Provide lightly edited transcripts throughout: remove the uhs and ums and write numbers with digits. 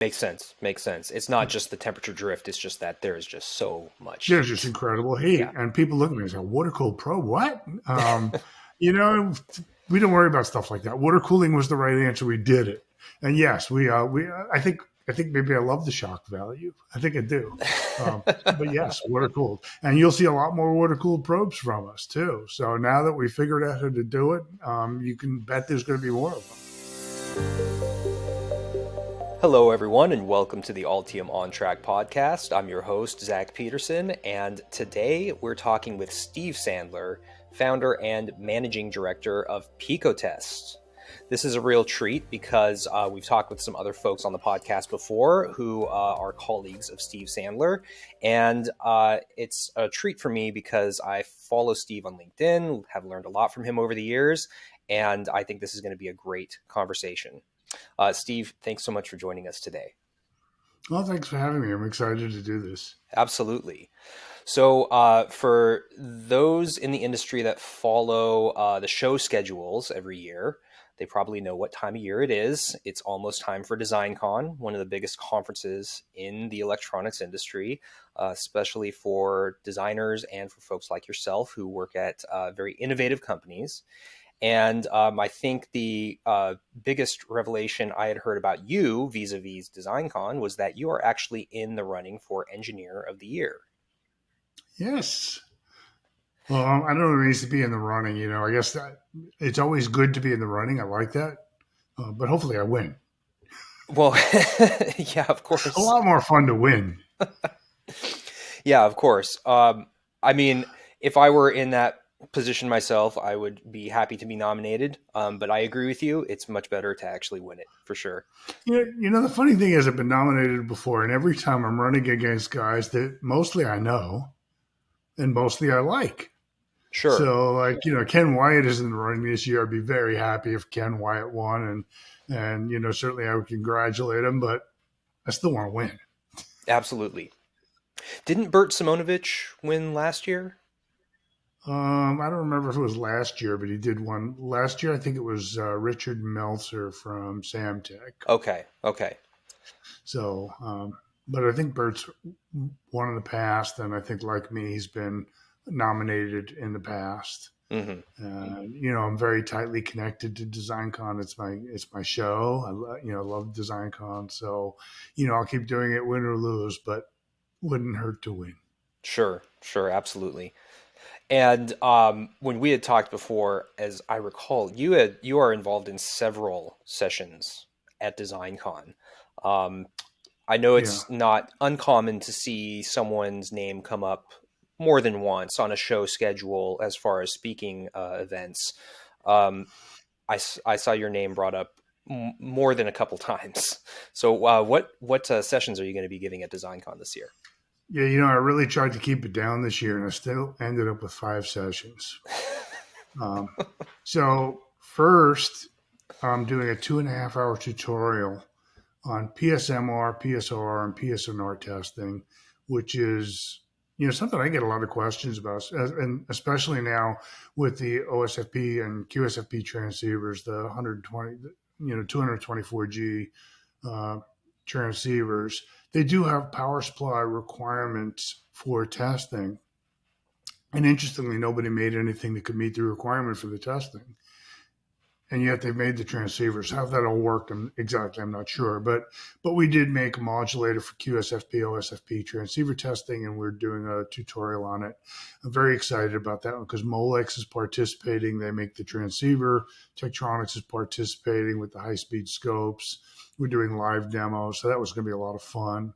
Makes sense. Makes sense. It's not just the temperature drift. It's just that there is just so much There's just heat. incredible Yeah. heat. And people look at me and say, water cooled probe, what? You know, we don't worry about stuff like that. Water cooling was the right answer. We did it. And yes, I think maybe I love the shock value. I think I do. But yes, water cooled. And you'll see a lot more water cooled probes from us too. So now that we figured out how to do it, you can bet there's going to be more of them. Hello, everyone, and welcome to the Altium On Track podcast. I'm your host, Zach Peterson, and today we're talking with Steve Sandler, founder and managing director of Picotest. This is a real treat because we've talked with some other folks on the podcast before who are colleagues of Steve Sandler, and it's a treat for me because I follow Steve on LinkedIn, have learned a lot from him over the years, and I think this is going to be a great conversation. Steve, thanks so much for joining us today. Well, thanks for having me. I'm excited to do this. Absolutely. So for those in the industry that follow the show schedules every year, they probably know what time of year it is. It's almost time for DesignCon, one of the biggest conferences in the electronics industry, especially for designers and for folks like yourself who work at very innovative companies. And I think the biggest revelation I had heard about you vis-a-vis DesignCon was that you are actually in the running for Engineer of the Year. Yes. Well, I don't know what it means to be in the running. You know, I guess that it's always good to be in the running. I like that. But hopefully I win. Well, yeah, of course. A lot more fun to win. Yeah, of course. I mean, if I were in that position myself, I would be happy to be nominated. But I agree with you. It's much better to actually win it, for sure. You know, the funny thing is I've been nominated before, and every time I'm running against guys that mostly I know and mostly I like. Sure. So, like, you know, Ken Wyatt is in the running this year. I'd be very happy if Ken Wyatt won, and you know, certainly I would congratulate him, but I still want to win. Absolutely. Didn't Bert Simonovich win last year? I don't remember if it was last year, but he did one last year. I think it was Richard Meltzer from Samtech. Okay. So, but I think Bert's won in the past, and I think, like me, he's been nominated in the past. Mm-hmm. You know, I'm very tightly connected to DesignCon. It's my show. I love DesignCon. So, you know, I'll keep doing it, win or lose, but wouldn't hurt to win. Sure, absolutely. And when we had talked before, as I recall, you are involved in several sessions at DesignCon. I know it's not uncommon to see someone's name come up more than once on a show schedule as far as speaking events. I saw your name brought up more than a couple times. So what sessions are you going to be giving at DesignCon this year? Yeah, you know, I really tried to keep it down this year, and I still ended up with 5 sessions. So first, I'm doing a 2.5-hour tutorial on PSMR, PSOR, and PSMR testing, which is, you know, something I get a lot of questions about, and especially now with the OSFP and QSFP transceivers, the 224G transceivers. They do have power supply requirements for testing. And interestingly, nobody made anything that could meet the requirement for the testing. And yet they've made the transceivers. How that all worked exactly, I'm not sure. But we did make a modulator for QSFP, OSFP transceiver testing, and we're doing a tutorial on it. I'm very excited about that one because Molex is participating. They make the transceiver. Tektronix is participating with the high-speed scopes. We're doing live demos, so that was going to be a lot of fun.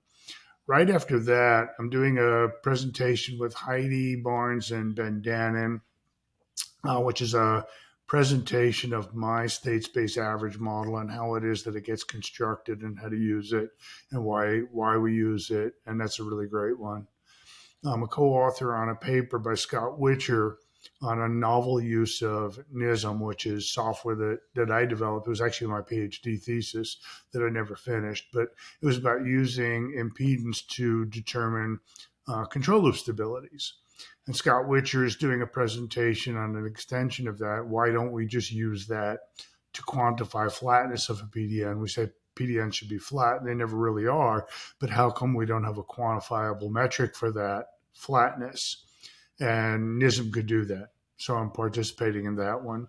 Right after that, I'm doing a presentation with Heidi Barnes and Ben Dannon, which is a presentation of my state space average model and how it is that it gets constructed and how to use it and why we use it. And that's a really great one. I'm a co-author on a paper by Scott Witcher on a novel use of NISM, which is software that I developed. It was actually my PhD thesis that I never finished, but it was about using impedance to determine control loop stabilities. And Scott Witcher is doing a presentation on an extension of that. Why don't we just use that to quantify flatness of a PDN? We said PDN should be flat, and they never really are. But how come we don't have a quantifiable metric for that flatness? And NISM could do that. So I'm participating in that one.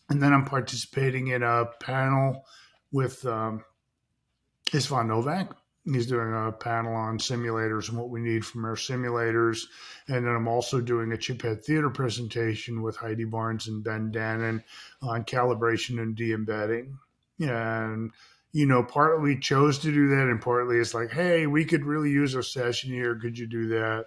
And then I'm participating in a panel with Isvan Novak. He's doing a panel on simulators and what we need from our simulators. And then I'm also doing a Chiphead Theater presentation with Heidi Barnes and Ben Dannon on calibration and de-embedding. And, partly we chose to do that, and partly it's like, hey, we could really use a session here. Could you do that?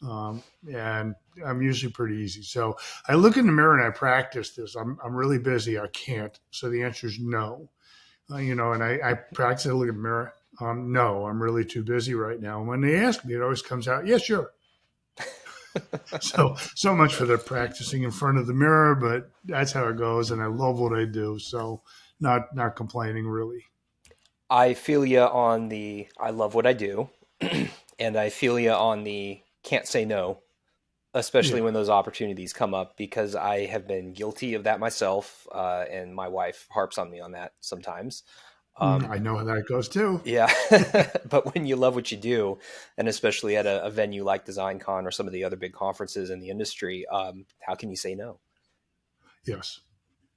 And I'm usually pretty easy. So I look in the mirror and I practice this. I'm really busy. I can't. So the answer is no. And I practice. I look in the mirror. No, I'm really too busy right now. And when they ask me, it always comes out, yeah, sure. So much for the practicing in front of the mirror, but that's how it goes. And I love what I do. So not complaining really. I feel you on the I love what I do, and I feel you on the can't say no, especially Yeah. when those opportunities come up, because I have been guilty of that myself, and my wife harps on me on that sometimes. I know how that goes too. Yeah, but when you love what you do, and especially at a venue like DesignCon or some of the other big conferences in the industry, how can you say no? Yes.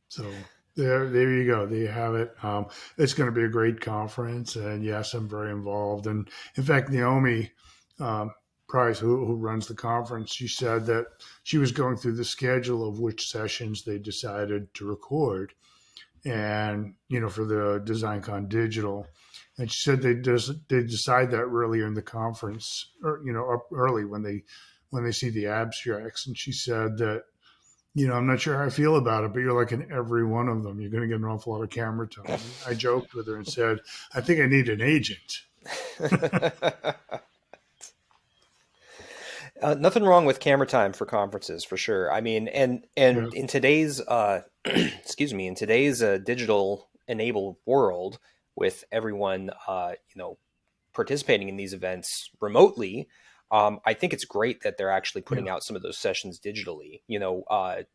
So there you go. There you have it. It's going to be a great conference, and yes, I'm very involved. And in fact, Naomi Price, who runs the conference, she said that she was going through the schedule of which sessions they decided to record, and for the DesignCon digital. And she said they decide that earlier in the conference, or up early when they see the abstracts. And she said that I'm not sure how I feel about it, but you're like in every one of them. You're going to get an awful lot of camera time. And I joked with her and said, I think I need an agent. Nothing wrong with camera time for conferences, for sure. I mean, and Yeah. in today's excuse me, in today's digital enabled world, with everyone participating in these events remotely, I think it's great that they're actually putting Yeah. out some of those sessions digitally.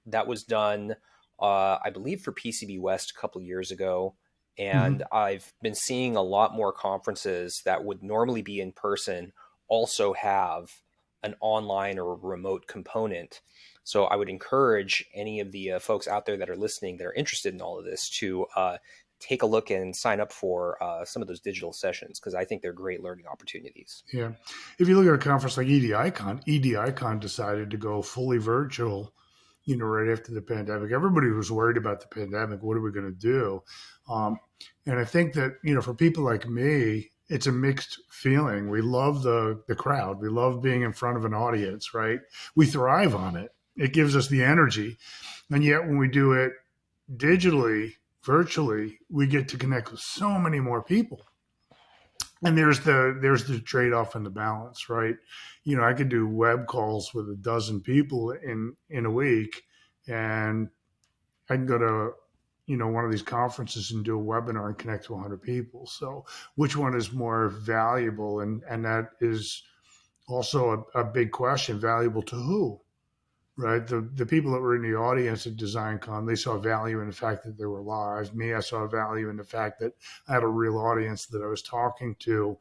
That was done, I believe, for PCB West a couple of years ago. And Mm-hmm. I've been seeing a lot more conferences that would normally be in person also have an online or remote component. So I would encourage any of the folks out there that are listening that are interested in all of this to take a look and sign up for some of those digital sessions, because I think they're great learning opportunities. Yeah. If you look at a conference like EDICon decided to go fully virtual, right after the pandemic. Everybody was worried about the pandemic. What are we going to do? And I think that, for people like me, it's a mixed feeling. We love the crowd. We love being in front of an audience, right? We thrive on it. It gives us the energy. And yet when we do it digitally, virtually, we get to connect with so many more people. And there's the trade-off and the balance, right? I could do web calls with a dozen people in a week, and I can go to one of these conferences and do a webinar and connect to 100 people. So which one is more valuable? And that is also a big question. Valuable to who? Right? The people that were in the audience at DesignCon, they saw value in the fact that they were live. Me, I saw value in the fact that I had a real audience that I was talking to.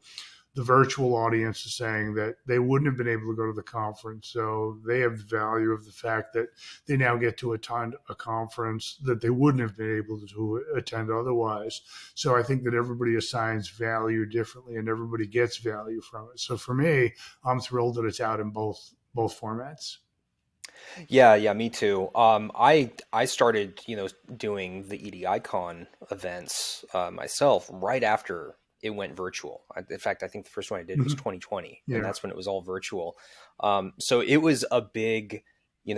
The virtual audience is saying that they wouldn't have been able to go to the conference. So they have the value of the fact that they now get to attend a conference that they wouldn't have been able to attend otherwise. So I think that everybody assigns value differently and everybody gets value from it. So for me, I'm thrilled that it's out in both formats. Yeah, me too. I started, doing the EDICon events myself right after it went virtual. In fact, I think the first one I did was Mm-hmm. 2020, and Yeah, that's when it was all virtual. So it was a big,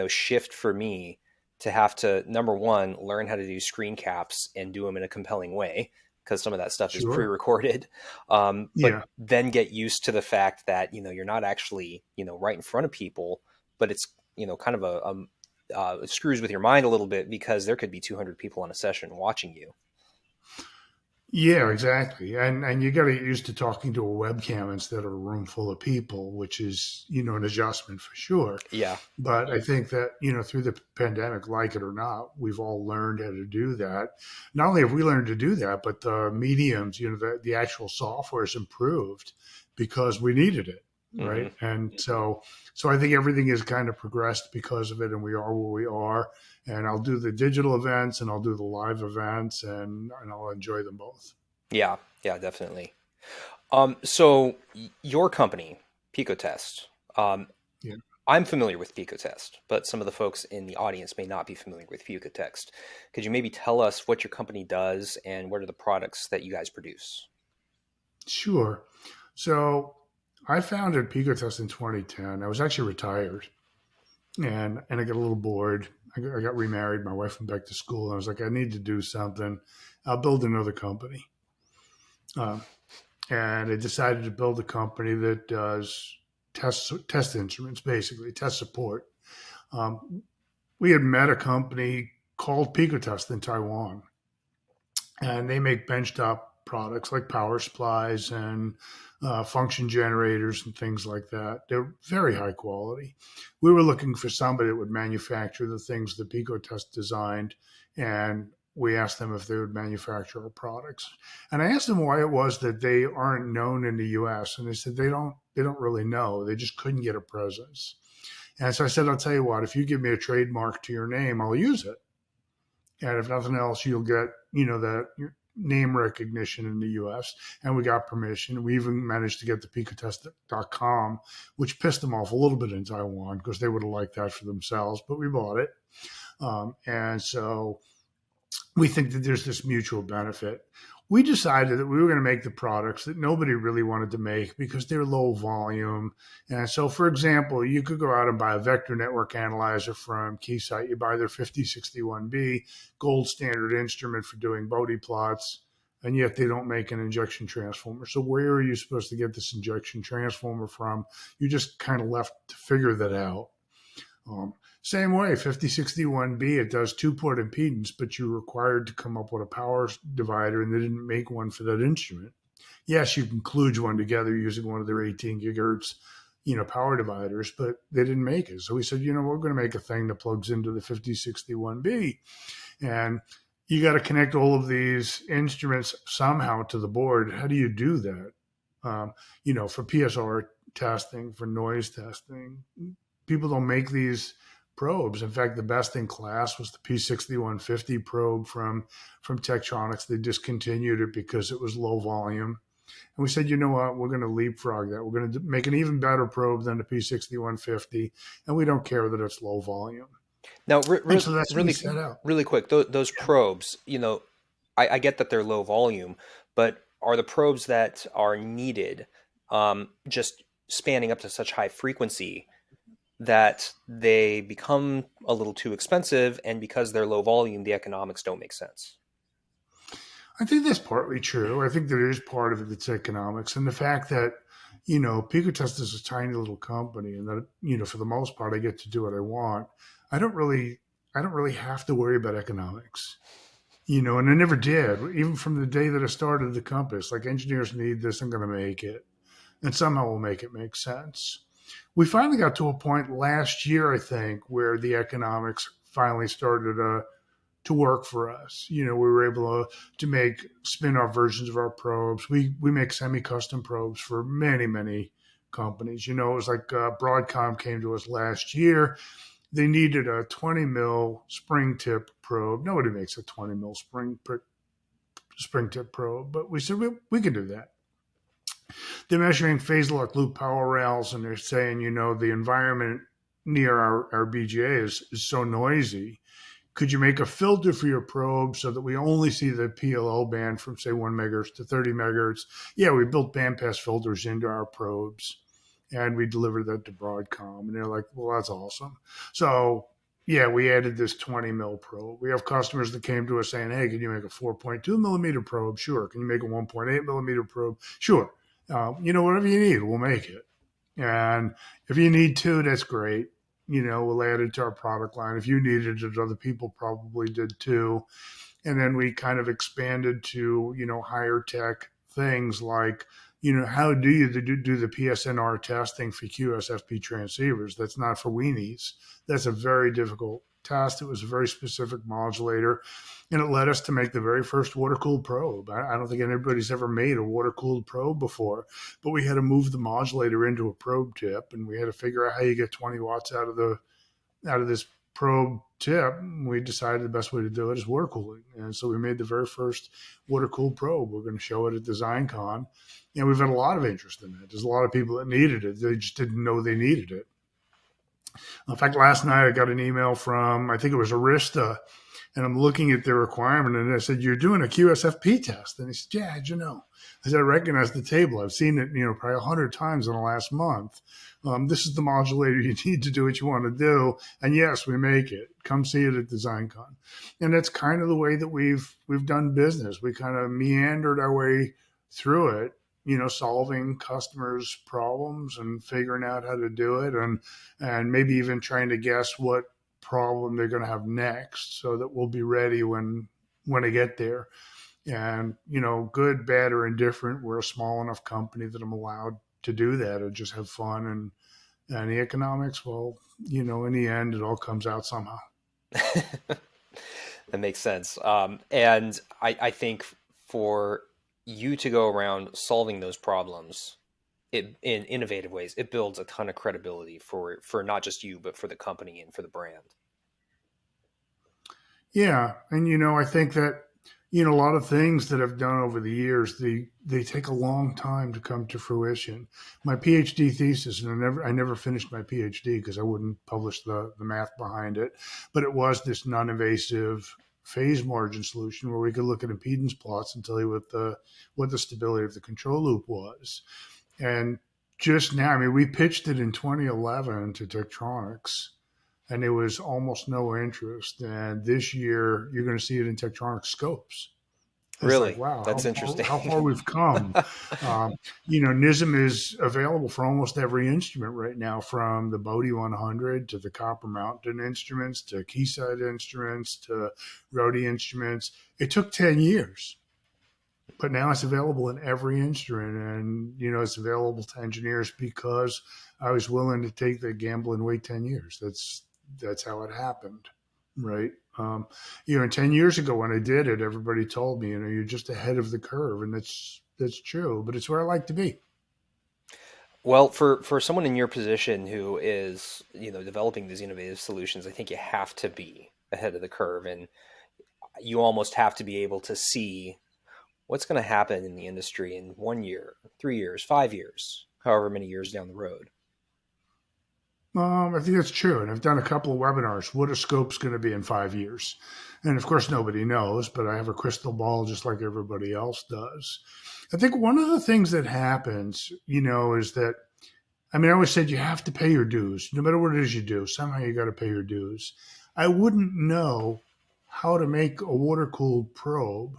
shift for me to have to, number one, learn how to do screen caps and do them in a compelling way, because some of that stuff is sure. pre-recorded. But Yeah, then get used to the fact that, you're not actually, right in front of people, but it's, kind of it screws with your mind a little bit, because there could be 200 people on a session watching you. Yeah, exactly. And you got to get used to talking to a webcam instead of a room full of people, which is, an adjustment for sure. Yeah. But I think that, through the pandemic, like it or not, we've all learned how to do that. Not only have we learned to do that, but the mediums, the actual software has improved because we needed it. Hmm. Right. And so I think everything has kind of progressed because of it, and we are where we are. And I'll do the digital events and I'll do the live events, and I'll enjoy them both. Yeah. Yeah, definitely. So your company, Picotest, um, Yeah. I'm familiar with Picotest, but some of the folks in the audience may not be familiar with Picotest. Could you maybe tell us what your company does and what are the products that you guys produce? Sure. So I founded Picotest in 2010. I was actually retired, and I got a little bored. I got remarried. My wife went back to school. And I was like, I need to do something. I'll build another company. Um, and I decided to build a company that does test instruments, basically test support. Um, we had met a company called Picotest in Taiwan, and they make benchtop products like power supplies and function generators and things like that. They're very high quality. We were looking for somebody that would manufacture the things that Picotest designed, and we asked them if they would manufacture our products. And I asked them why it was that they aren't known in the U.S. And they said they don't really know. They just couldn't get a presence. And so I said, I'll tell you what, if you give me a trademark to your name, I'll use it. And if nothing else, you'll get, that name recognition in the US. And we got permission. We even managed to get the Picotest.com, which pissed them off a little bit in Taiwan because they would have liked that for themselves, but we bought it. And so we think that there's this mutual benefit. We decided that we were going to make the products that nobody really wanted to make because they're low volume. And so, for example, you could go out and buy a vector network analyzer from Keysight. You buy their 5061B gold standard instrument for doing Bode plots, and yet they don't make an injection transformer. So where are you supposed to get this injection transformer from? You just kind of left to figure that out. Same way, 5061B, it does two-port impedance, but you're required to come up with a power divider, and they didn't make one for that instrument. Yes, you can kludge one together using one of their 18 gigahertz, power dividers, but they didn't make it. So we said, we're going to make a thing that plugs into the 5061B. And you got to connect all of these instruments somehow to the board. How do you do that? For PSOR testing, for noise testing, people don't make these probes. In fact, the best in class was the P6150 probe from Tektronix. They discontinued it because it was low volume. And we said, you know what, we're going to leapfrog that. We're going to make an even better probe than the P6150, and we don't care that it's low volume. Now, And so that's what we really, set out. really quick, those probes, I get that they're low volume, but are the probes that are needed just spanning up to such high frequency that they become a little too expensive, and because they're low volume, the economics don't make sense? I think that's partly true. I think there is part of it that's economics, and the fact that Picotest is a tiny little company, and that for the most part I get to do what I want. I don't really have to worry about economics, and I never did. Even from the day that I started the company, it's like engineers need this, I'm going to make it, and somehow we'll make it make sense. We finally got to a point last year, I think, where the economics finally started to work for us. We were able to make spin-off versions of our probes. We make semi-custom probes for many, many companies. It was like Broadcom came to us last year. They needed a 20 mil spring tip probe. Nobody makes a 20 mil spring tip probe, but we said we can do that. They're measuring phase lock loop power rails, and they're saying, the environment near our BGA is so noisy. Could you make a filter for your probe so that we only see the PLL band from, say, 1 megahertz to 30 megahertz? Yeah, we built bandpass filters into our probes, and we delivered that to Broadcom. And they're like, well, that's awesome. So, yeah, we added this 20 mil probe. We have customers that came to us saying, hey, can you make a 4.2 millimeter probe? Sure. Can you make a 1.8 millimeter probe? Sure. Whatever you need, we'll make it. And if you need two, that's great. We'll add it to our product line. If you needed it, other people probably did too. And then we kind of expanded to, higher tech things like, how do you do the PSNR testing for QSFP transceivers? That's not for weenies. That's a very difficult test. It was a very specific modulator, and it led us to make the very first water-cooled probe. I don't think anybody's ever made a water-cooled probe before, but we had to move the modulator into a probe tip, and we had to figure out how you get 20 watts out of this probe tip. We decided the best way to do it is water cooling. And so we made the very first water cooled probe. We're going to show it at DesignCon. And we've had a lot of interest in it. There's a lot of people that needed it. They just didn't know they needed it. In fact, last night I got an email from, I think it was Arista, and I'm looking at their requirement, and I said, "You're doing a QSFP test?" And he said, "Yeah, how'd you know?" I said, "I recognize the table. I've seen it, probably 100 times in the last month. This is the modulator you need to do what you want to do. And yes, we make it. Come see it at DesignCon." And that's kind of the way that we've done business. We kind of meandered our way through it, solving customers' problems and figuring out how to do it, and maybe even trying to guess what problem they're going to have next, so that we'll be ready when I get there. And good, bad, or indifferent, we're a small enough company that I'm allowed to do that and just have fun. And the economics, well, in the end, it all comes out somehow. That makes sense. And I think for you to go around solving those problems in innovative ways, it builds a ton of credibility for not just you, but for the company and for the brand. Yeah. And, I think that, a lot of things that I've done over the years, they take a long time to come to fruition. My PhD thesis, and I never finished my PhD because I wouldn't publish the math behind it, but it was this non-invasive phase margin solution where we could look at impedance plots and tell you what the stability of the control loop was. And just now, we pitched it in 2011 to Tektronix, and there was almost no interest. And this year, you're going to see it in Tektronix scopes. It's really? like, wow, That's interesting. how far we've come. NISM is available for almost every instrument right now, from the Bodhi 100 to the Copper Mountain instruments to Keysight instruments to Rode instruments. It took 10 years. But now it's available in every instrument, and it's available to engineers because I was willing to take the gamble and wait 10 years. That's how it happened, right? And 10 years ago when I did it, everybody told me, you're just ahead of the curve, and that's true. But it's where I like to be. Well, for someone in your position who is developing these innovative solutions, I think you have to be ahead of the curve, and you almost have to be able to see what's going to happen in the industry in 1 year, 3 years, 5 years, however many years down the road. I think that's true. And I've done a couple of webinars. What are scopes going to be in 5 years? And of course, nobody knows, but I have a crystal ball just like everybody else does. I think one of the things that happens, is that, I always said you have to pay your dues. No matter what it is you do, somehow you got to pay your dues. I wouldn't know how to make a water-cooled probe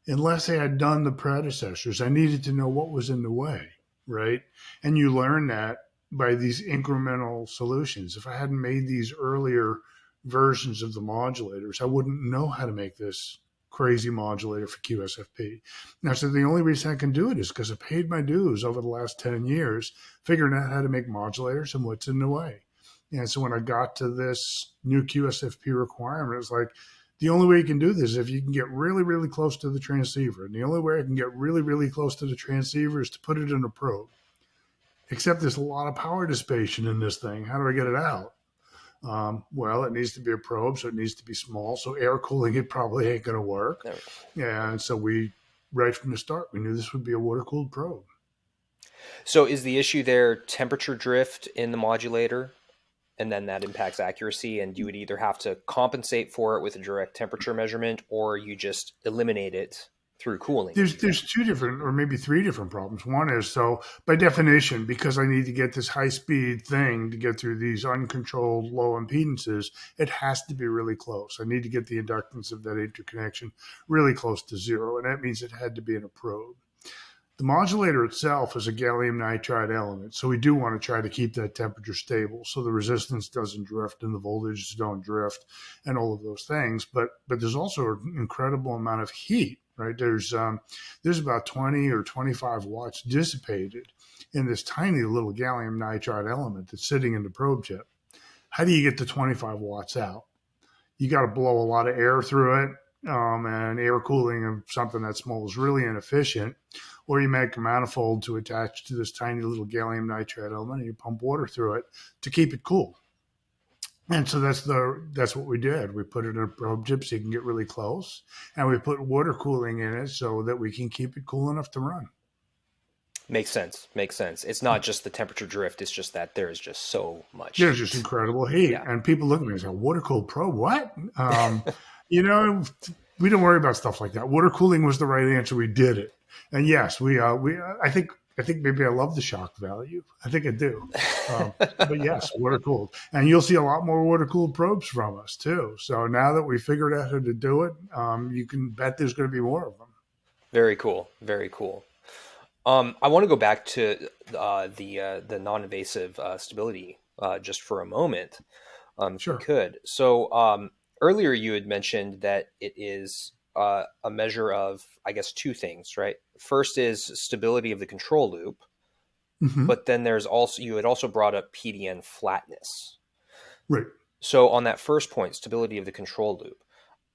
unless I had done the predecessors. I needed to know what was in the way, right? And you learn that by these incremental solutions. If I hadn't made these earlier versions of the modulators, I wouldn't know how to make this crazy modulator for QSFP. Now, so the only reason I can do it is because I paid my dues over the last 10 years, figuring out how to make modulators and what's in the way. And so when I got to this new QSFP requirement, it's like, the only way you can do this is if you can get really, really close to the transceiver. And the only way I can get really, really close to the transceiver is to put it in a probe. Except there's a lot of power dissipation in this thing. How do I get it out? Well, it needs to be a probe, so it needs to be small. So air cooling it probably ain't going to work. And so right from the start, we knew this would be a water-cooled probe. So is the issue there temperature drift in the modulator? And then that impacts accuracy, and you would either have to compensate for it with a direct temperature measurement, or you just eliminate it through cooling. There's two different, or maybe three different problems. One is, so by definition, because I need to get this high-speed thing to get through these uncontrolled low impedances, it has to be really close. I need to get the inductance of that interconnection really close to zero, and that means it had to be in a probe. The modulator itself is a gallium nitride element, so we do want to try to keep that temperature stable so the resistance doesn't drift and the voltages don't drift and all of those things. But there's also an incredible amount of heat, right? There's about 20 or 25 watts dissipated in this tiny little gallium nitride element that's sitting in the probe chip. How do you get the 25 watts out? You got to blow a lot of air through it, and air cooling of something that small is really inefficient. Or you make a manifold to attach to this tiny little gallium nitride element, and you pump water through it to keep it cool. And so that's what we did. We put it in a probe chip so you can get really close, and we put water cooling in it so that we can keep it cool enough to run. Makes sense. It's not just the temperature drift. It's just that there's just so much. There's just incredible heat. Yeah. And people look at me and say, water cooled probe, what? We don't worry about stuff like that. Water cooling was the right answer. We did it. And yes, I think maybe I love the shock value. I think I do. But yes, water cooled. And you'll see a lot more water cooled probes from us too. So now that we figured out how to do it, you can bet there's going to be more of them. Very cool. I want to go back to the non-invasive stability just for a moment, Sure. if you could. So earlier you had mentioned that it is a measure of, I guess, two things, right? First is stability of the control loop, but then you had also brought up PDN flatness. Right. So on that first point, stability of the control loop,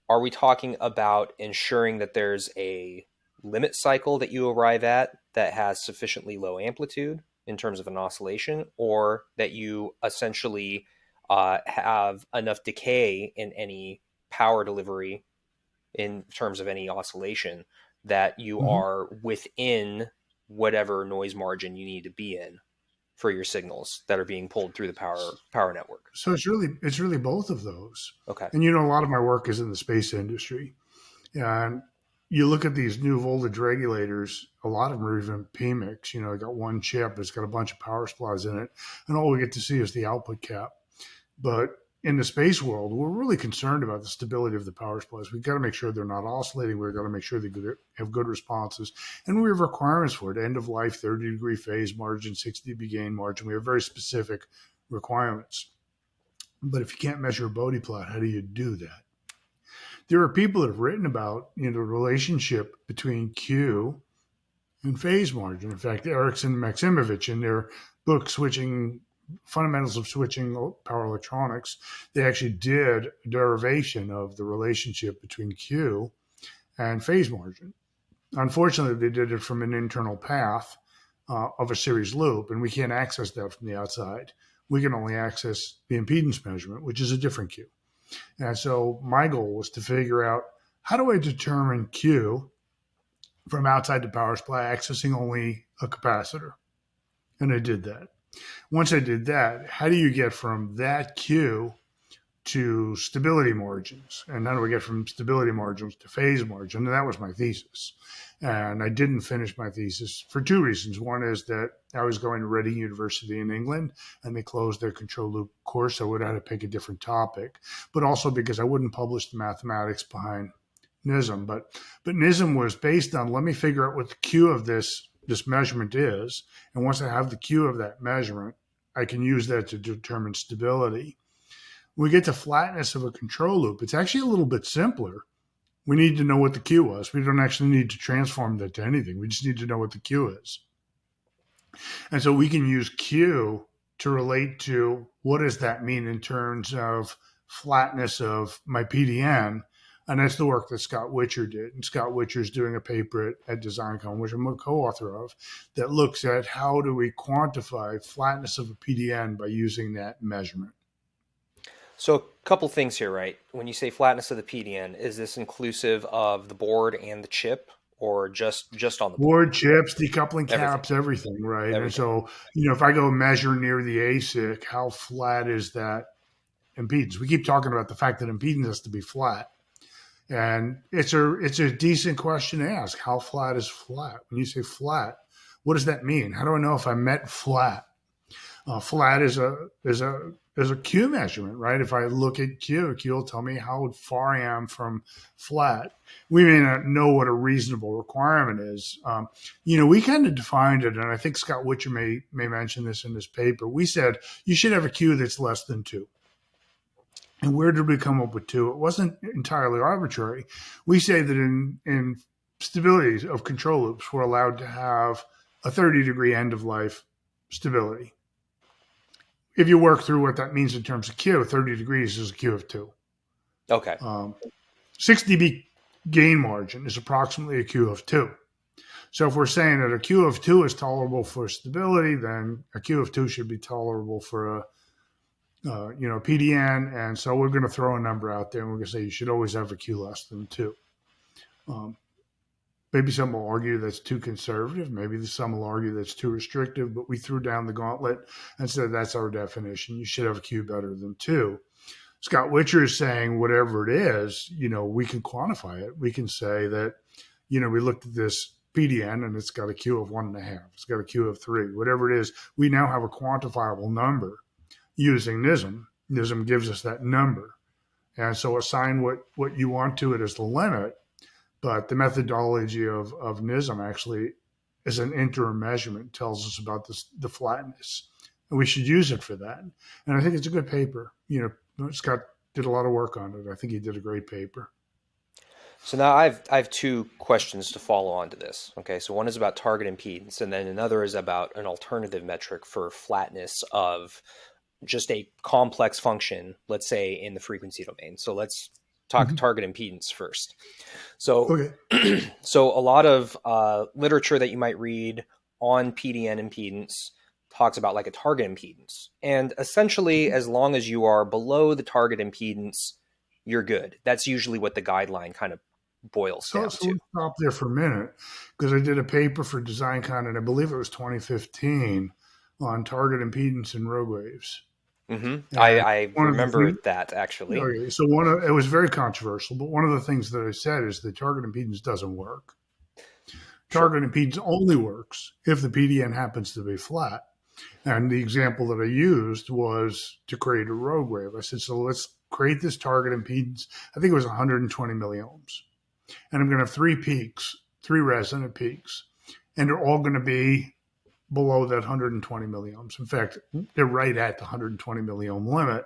are we talking about ensuring that there's a limit cycle that you arrive at that has sufficiently low amplitude in terms of an oscillation, or that you essentially have enough decay in any power delivery in terms of any oscillation that you are within whatever noise margin you need to be in for your signals that are being pulled through the power network? So it's really both of those. Okay. And a lot of my work is in the space industry. And you look at these new voltage regulators, a lot of them are even PMICs. I got one chip, it's got a bunch of power supplies in it, and all we get to see is the output cap. But in the space world, we're really concerned about the stability of the power supplies. We've got to make sure they're not oscillating. We've got to make sure they have good responses. And we have requirements for it. End of life, 30-degree phase margin, 60 dB gain margin. We have very specific requirements. But if you can't measure a Bode plot, how do you do that? There are people that have written about the relationship between Q and phase margin. In fact, Ericsson and Maximovich, in their book, Fundamentals of Switching Power Electronics, they actually did a derivation of the relationship between Q and phase margin. Unfortunately, they did it from an internal path of a series loop, and we can't access that from the outside. We can only access the impedance measurement, which is a different Q. And so my goal was to figure out, how do I determine Q from outside the power supply accessing only a capacitor? And I did that. Once I did that, how do you get from that Q to stability margins? And how do we get from stability margins to phase margin? And that was my thesis. And I didn't finish my thesis for two reasons. One is that I was going to Reading University in England, and they closed their control loop course. So I would have had to pick a different topic, but also because I wouldn't publish the mathematics behind NISM. But NISM was based on, let me figure out what the Q of this measurement is. And once I have the Q of that measurement, I can use that to determine stability. When we get to flatness of a control loop, it's actually a little bit simpler. We need to know what the Q was. We don't actually need to transform that to anything. We just need to know what the Q is. And so we can use Q to relate to, what does that mean in terms of flatness of my PDN? And that's the work that Scott Witcher did. And Scott Witcher's doing a paper at DesignCon, which I'm a co-author of, that looks at how do we quantify flatness of a PDN by using that measurement. So a couple things here, right? When you say flatness of the PDN, is this inclusive of the board and the chip, or just on the board, chips, decoupling caps, everything, right? Everything. And so, if I go measure near the ASIC, how flat is that impedance? We keep talking about the fact that impedance has to be flat. And it's a decent question to ask. How flat is flat? When you say flat, what does that mean? How do I know if I meant flat? Flat is a there's a Q measurement, right? If I look at Q will tell me how far I am from flat. We may not know what a reasonable requirement is. We kind of defined it, and I think Scott Witcher may mention this in his paper. We said you should have a Q that's less than 2. And where did we come up with 2? It wasn't entirely arbitrary. We say that in stability of control loops, we're allowed to have a 30-degree end of life stability. If you work through what that means in terms of Q, 30 degrees is a Q of 2. Okay. 6 dB gain margin is approximately a Q of 2. So if we're saying that a Q of 2 is tolerable for stability, then a Q of 2 should be tolerable for a PDN. And so we're going to throw a number out there, and we're going to say you should always have a Q less than 2. Maybe some will argue that's too conservative. Maybe some will argue that's too restrictive, but we threw down the gauntlet and said that's our definition. You should have a Q better than 2. Scott Witcher is saying whatever it is, we can quantify it. We can say that, we looked at this PDN and it's got a Q of 1.5. It's got a Q of 3, whatever it is. We now have a quantifiable number using NISM. NISM gives us that number. And so assign what you want to it as the limit. But the methodology of NISM actually is an interim measurement, tells us about the flatness. And we should use it for that. And I think it's a good paper. Scott did a lot of work on it. I think he did a great paper. So now I have 2 questions to follow on to this. Okay, so one is about target impedance, and then another is about an alternative metric for flatness of just a complex function, let's say in the frequency domain. So let's talk target impedance first. So, so a lot of literature that you might read on PDN impedance talks about like a target impedance. And essentially, as long as you are below the target impedance, you're good. That's usually what the guideline kind of boils down to. Let's stop there for a minute, because I did a paper for DesignCon, and I believe it was 2015, on target impedance in rogue waves. Mm-hmm. I remember that, actually. Okay, so it was very controversial, but one of the things that I said is that target impedance doesn't work. Target impedance only works if the PDN happens to be flat. And the example that I used was to create a rogue wave. I said, so let's create this target impedance. I think it was 120 milliohms. And I'm going to have 3 peaks, 3 resonant peaks, and they're all going to be below that 120 milliohms. In fact, they're right at the 120 milliohm limit.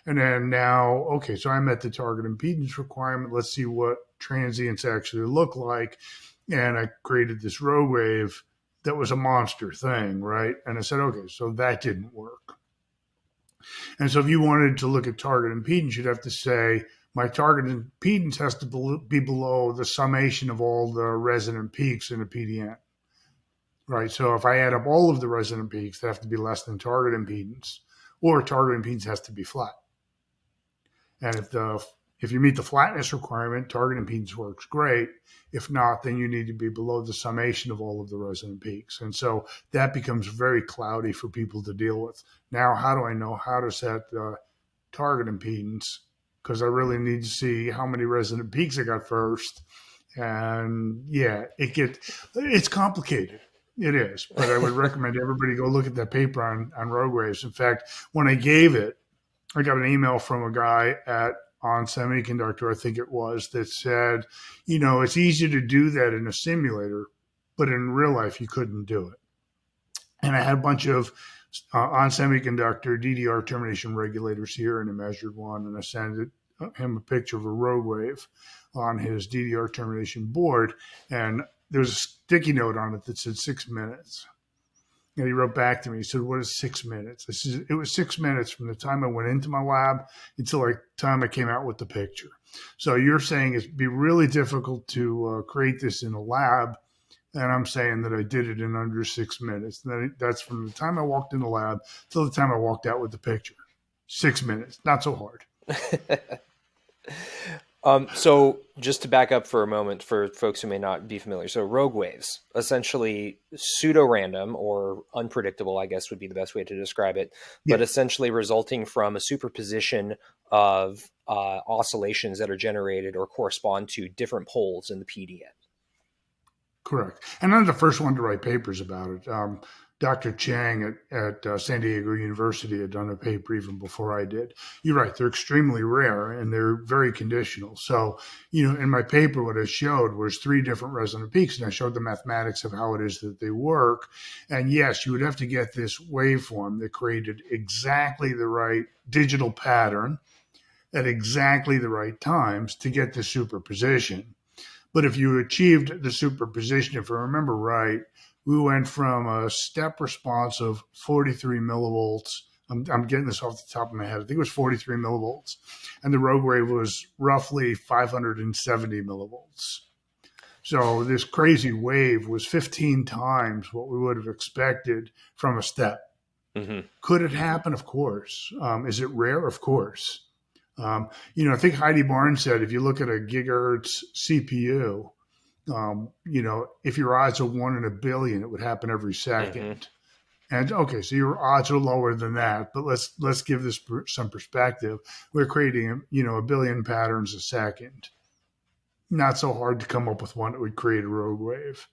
And then now, okay, so I'm at the target impedance requirement. Let's see what transients actually look like. And I created this rogue wave that was a monster thing, right? And I said, okay, so that didn't work. And so if you wanted to look at target impedance, you'd have to say, my target impedance has to be below the summation of all the resonant peaks in a PDN. Right, so if I add up all of the resonant peaks, they have to be less than target impedance, or target impedance has to be flat. And if you meet the flatness requirement, target impedance works great. If not, then you need to be below the summation of all of the resonant peaks. And so that becomes very cloudy for people to deal with. Now, how do I know how to set the target impedance? Because I really need to see how many resonant peaks I got first. And yeah, it's complicated. It is, but I would recommend everybody go look at that paper on rogue waves. In fact, when I gave it, I got an email from a guy on Semiconductor, I think it was, that said, it's easy to do that in a simulator, but in real life, you couldn't do it. And I had a bunch of on Semiconductor DDR termination regulators here, and I measured one, and I sent him a picture of a rogue wave on his DDR termination board, and there was a sticky note on it that said 6 minutes. And he wrote back to me. He said, what is 6 minutes? I said, it was 6 minutes from the time I went into my lab until the time I came out with the picture. So you're saying it'd be really difficult to create this in a lab. And I'm saying that I did it in under 6 minutes. And that's from the time I walked in the lab till the time I walked out with the picture. 6 minutes, not so hard. So just to back up for a moment for folks who may not be familiar. So rogue waves, essentially pseudo-random or unpredictable, I guess would be the best way to describe it, but essentially resulting from a superposition of oscillations that are generated or correspond to different poles in the PDN. Correct. And I'm the first one to write papers about it. Dr. Chang at San Diego University had done a paper even before I did. You're right. They're extremely rare and they're very conditional. So, in my paper, what I showed was 3 different resonant peaks, and I showed the mathematics of how it is that they work. And yes, you would have to get this waveform that created exactly the right digital pattern at exactly the right times to get the superposition. But if you achieved the superposition, if I remember right, we went from a step response of 43 millivolts. I'm getting this off the top of my head. I think it was 43 millivolts. And the rogue wave was roughly 570 millivolts. So this crazy wave was 15 times what we would have expected from a step. Mm-hmm. Could it happen? Of course. Is it rare? Of course. I think Heidi Barnes said if you look at a gigahertz CPU, if your odds are 1 in a billion, it would happen every second. Mm-hmm. And okay, so your odds are lower than that, but let's give this some perspective. We're creating, a billion patterns a second. Not so hard to come up with one that would create a rogue wave.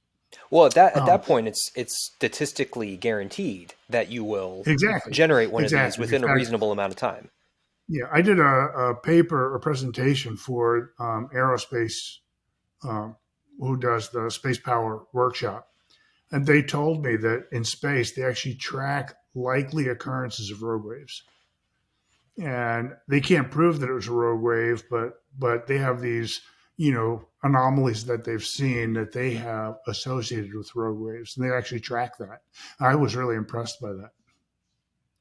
Well, at that point, it's statistically guaranteed that you will generate one of these within a reasonable amount of time. Yeah, I did a presentation for aerospace, who does the space power workshop. And they told me that in space, they actually track likely occurrences of rogue waves. And they can't prove that it was a rogue wave, but they have these, anomalies that they've seen that they have associated with rogue waves. And they actually track that. I was really impressed by that.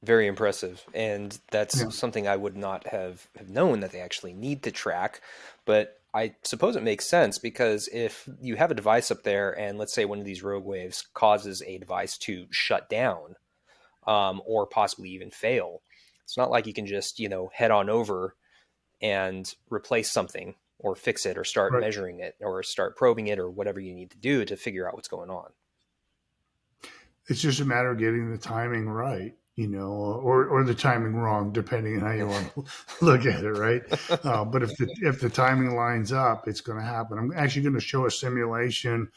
Very impressive. And that's something I would not have known that they actually need to track. But I suppose it makes sense because if you have a device up there and let's say one of these rogue waves causes a device to shut down or possibly even fail, it's not like you can just, head on over and replace something or fix it or start measuring it or start probing it or whatever you need to do to figure out what's going on. It's just a matter of getting the timing right. Or the timing wrong, depending on how you want to look at it, right? But if the timing lines up, it's going to happen. I'm actually going to show a simulation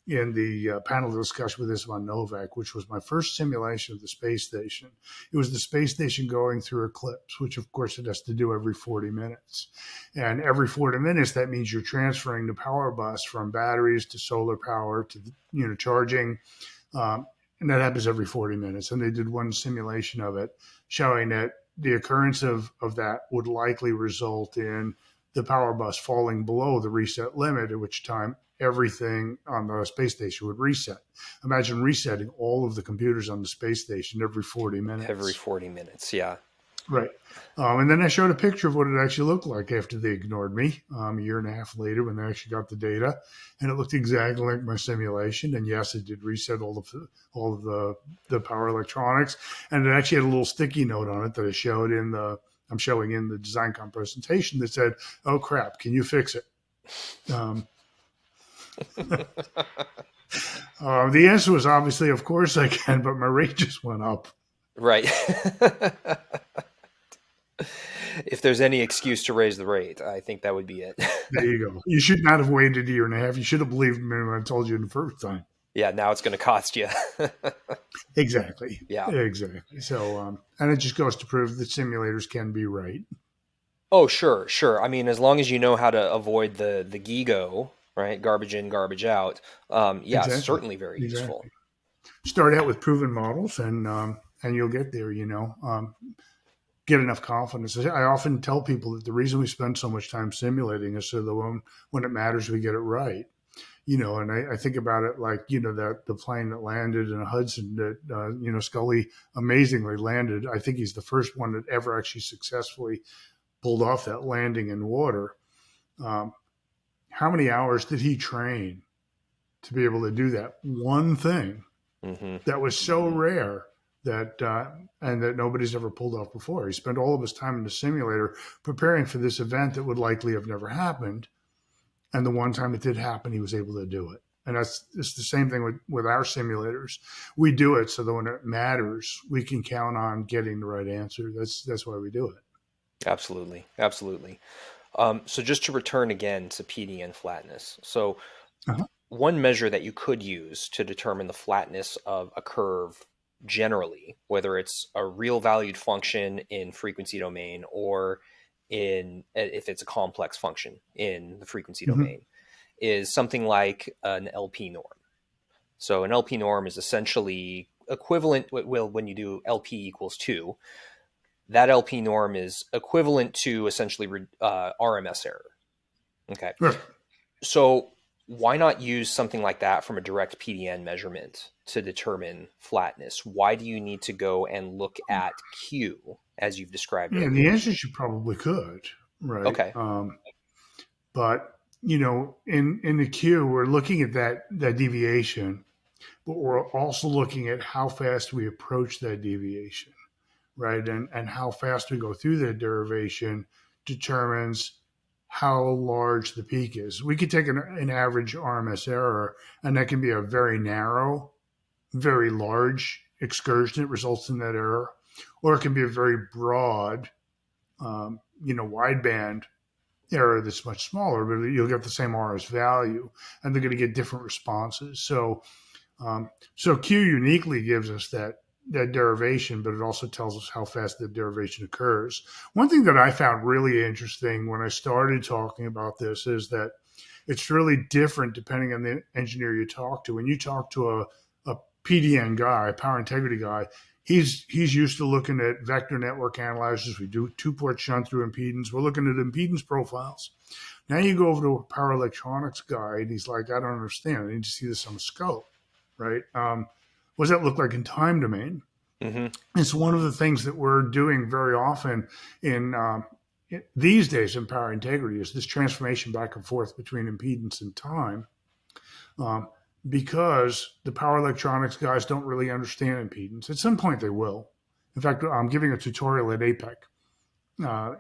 in the panel discussion with Isvan Novak, which was my first simulation of the space station. It was the space station going through eclipse, which of course it has to do every 40 minutes. And every 40 minutes, that means you're transferring the power bus from batteries to solar power to, charging. And that happens every 40 minutes. And they did one simulation of it showing that the occurrence of that would likely result in the power bus falling below the reset limit, at which time everything on the space station would reset. Imagine resetting all of the computers on the space station every 40 minutes. Every 40 minutes, yeah. Right. And then I showed a picture of what it actually looked like after they ignored me a year and a half later when they actually got the data. And it looked exactly like my simulation. And yes, it did reset all of the power electronics. And it actually had a little sticky note on it that I'm showing in the DesignCon presentation that said, "Oh crap, can you fix it?" The answer was obviously, of course I can, but my rate just went up. Right. If there's any excuse to raise the rate, I think that would be it. There you go. You should not have waited a year and a half. You should have believed me when I told you the first time. Yeah, now it's going to cost you. Exactly. Yeah. Exactly. So, and it just goes to prove that simulators can be right. Oh, sure. I mean, as long as you know how to avoid the GIGO, right? Garbage in, garbage out. Exactly. Certainly very useful. Start out with proven models and you'll get there, get enough confidence. I often tell people that the reason we spend so much time simulating is so that when it matters, we get it right. And I think about it like, that the plane that landed in Hudson that, Scully amazingly landed. I think he's the first one that ever actually successfully pulled off that landing in water. How many hours did he train to be able to do that one thing that was so rare that and that nobody's ever pulled off before? He spent all of his time in the simulator preparing for this event that would likely have never happened. And the one time it did happen, he was able to do it. And it's the same thing with our simulators. We do it so that when it matters, we can count on getting the right answer. That's why we do it. Absolutely. So just to return again to PDN Flatness. So one measure that you could use to determine the flatness of a curve generally, whether it's a real valued function in frequency domain or if it's a complex function in the frequency Mm-hmm. domain, is something like an LP norm. So an LP norm is essentially equivalent, well, when you do LP equals 2, that LP norm is equivalent to essentially RMS error. Okay. Right. So why not use something like that from a direct PDN measurement to determine flatness? Why do you need to go and look at Q as you've described Yeah, earlier? the answer is you probably could, right? Okay. But in the Q, we're looking at that deviation, but we're also looking at how fast we approach that deviation, right? And how fast we go through that derivation determines how large the peak is. We could take an average RMS error, and that can be a very narrow, very large excursion that results in that error, or it can be a very broad, wideband error that's much smaller, but you'll get the same RS value, and they're going to get different responses. So Q uniquely gives us that derivation, but it also tells us how fast the derivation occurs. One thing that I found really interesting when I started talking about this is that it's really different depending on the engineer you talk to. When you talk to a PDN guy, a power integrity guy, he's used to looking at vector network analyzers. We do two-port shunt through impedance. We're looking at impedance profiles. Now you go over to a power electronics guy, and he's like, I don't understand. I need to see this on a scope, right? What does that look like in time domain? Mm-hmm. It's one of the things that we're doing very often in these days in power integrity is this transformation back and forth between impedance and time. Because the power electronics guys don't really understand impedance. At some point they will. In fact, I'm giving a tutorial at APEC.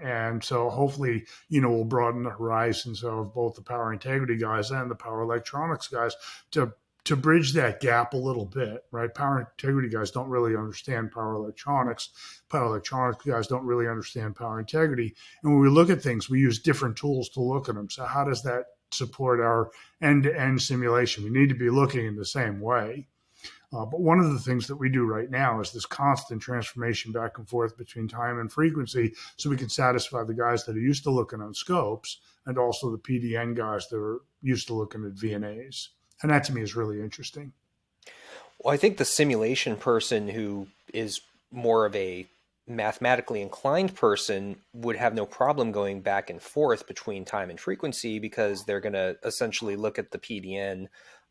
And so hopefully, we'll broaden the horizons of both the power integrity guys and the power electronics guys to bridge that gap a little bit, right? Power integrity guys don't really understand power electronics. Power electronics guys don't really understand power integrity. And when we look at things, we use different tools to look at them. So how does that support our end-to-end simulation? We need to be looking in the same way. But one of the things that we do right now is this constant transformation back and forth between time and frequency so we can satisfy the guys that are used to looking on scopes and also the PDN guys that are used to looking at VNAs. And that to me is really interesting. Well, I think the simulation person who is more of a mathematically inclined person would have no problem going back and forth between time and frequency because they're going to essentially look at the PDN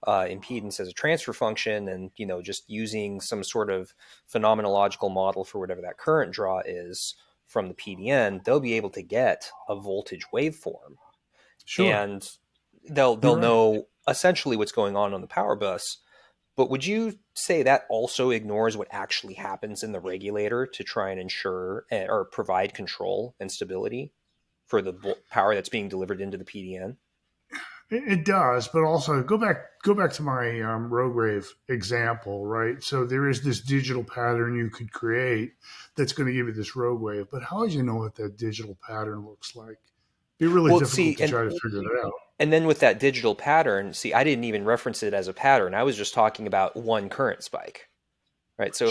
impedance as a transfer function and, just using some sort of phenomenological model for whatever that current draw is from the PDN, they'll be able to get a voltage waveform. Sure. And they'll know essentially what's going on the power bus. But would you say that also ignores what actually happens in the regulator to try and ensure or provide control and stability for the power that's being delivered into the PDN? It does, but also go back to my Rogwave example, right? So there is this digital pattern you could create that's going to give you this Rogwave, but how would you know what that digital pattern looks like? It'd be really difficult to try to figure that out. And then with that digital pattern, I didn't even reference it as a pattern. I was just talking about one current spike, right? So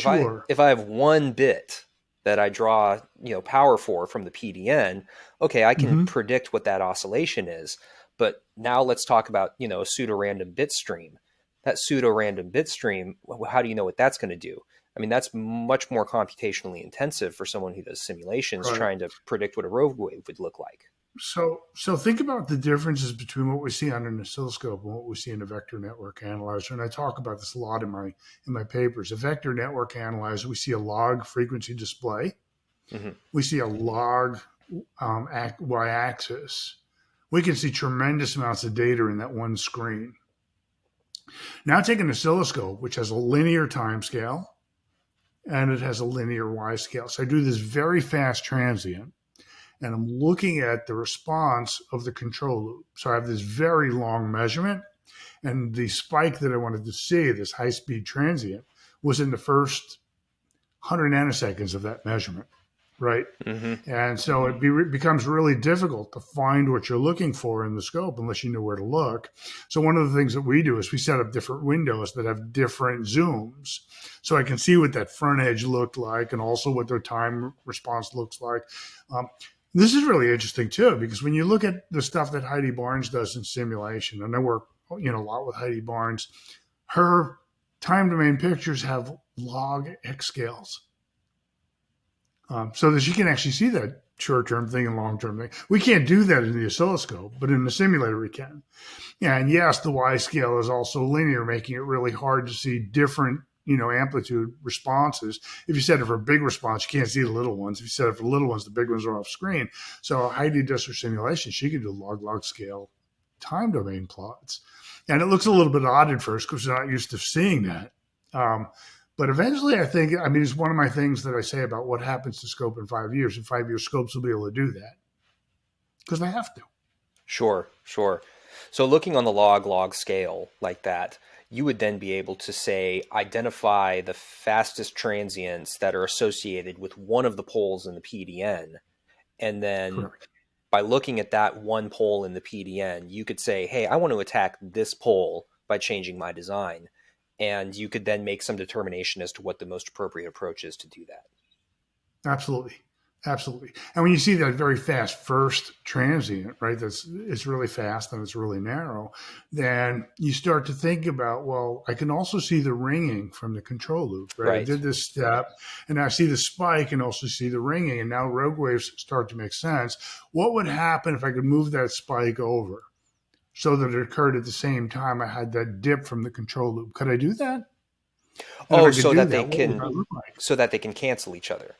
if I have one bit that I draw, power from the PDN, okay, I can predict what that oscillation is. But now let's talk about, a pseudo-random bit stream. That pseudo-random bit stream, how do you know what that's going to do? I mean, that's much more computationally intensive for someone who does simulations trying to predict what a Rogwave would look like. So think about the differences between what we see on an oscilloscope and what we see in a vector network analyzer. And I talk about this a lot in my papers. A vector network analyzer, we see a log frequency display. Mm-hmm. We see a log y-axis. We can see tremendous amounts of data in that one screen. Now take an oscilloscope, which has a linear time scale, and it has a linear y scale. So I do this very fast transient, and I'm looking at the response of the control loop. So I have this very long measurement, and the spike that I wanted to see, this high-speed transient, was in the first 100 nanoseconds of that measurement. right? Mm-hmm. And so it becomes really difficult to find what you're looking for in the scope unless you know where to look. So one of the things that we do is we set up different windows that have different zooms. So I can see what that front edge looked like and also what their time response looks like. This is really interesting too, because when you look at the stuff that Heidi Barnes does in simulation, and I work, a lot with Heidi Barnes, her time domain pictures have log X scales. So that she can actually see that short-term thing and long-term thing. We can't do that in the oscilloscope, but in the simulator we can. And yes, the Y scale is also linear, making it really hard to see different, amplitude responses. If you set it for a big response, you can't see the little ones. If you set it for the little ones, the big ones are off screen. So Heidi does her simulation. She can do log scale time domain plots. And it looks a little bit odd at first because we're not used to seeing that. But eventually, it's one of my things that I say about what happens to scope in 5 years. In 5 years, scopes will be able to do that because they have to. Sure. So looking on the log scale like that, you would then be able to say, identify the fastest transients that are associated with one of the poles in the PDN. And then Correct. By looking at that one pole in the PDN, you could say, hey, I want to attack this pole by changing my design. And you could then make some determination as to what the most appropriate approach is to do that. Absolutely. And when you see that very fast first transient, right, it's really fast and it's really narrow, then you start to think about, well, I can also see the ringing from the control loop, right? I did this step and I see the spike and also see the ringing, and now rogue waves start to make sense. What would happen if I could move that spike over so that it occurred at the same time I had that dip from the control loop? Could I do that? So that they can cancel each other.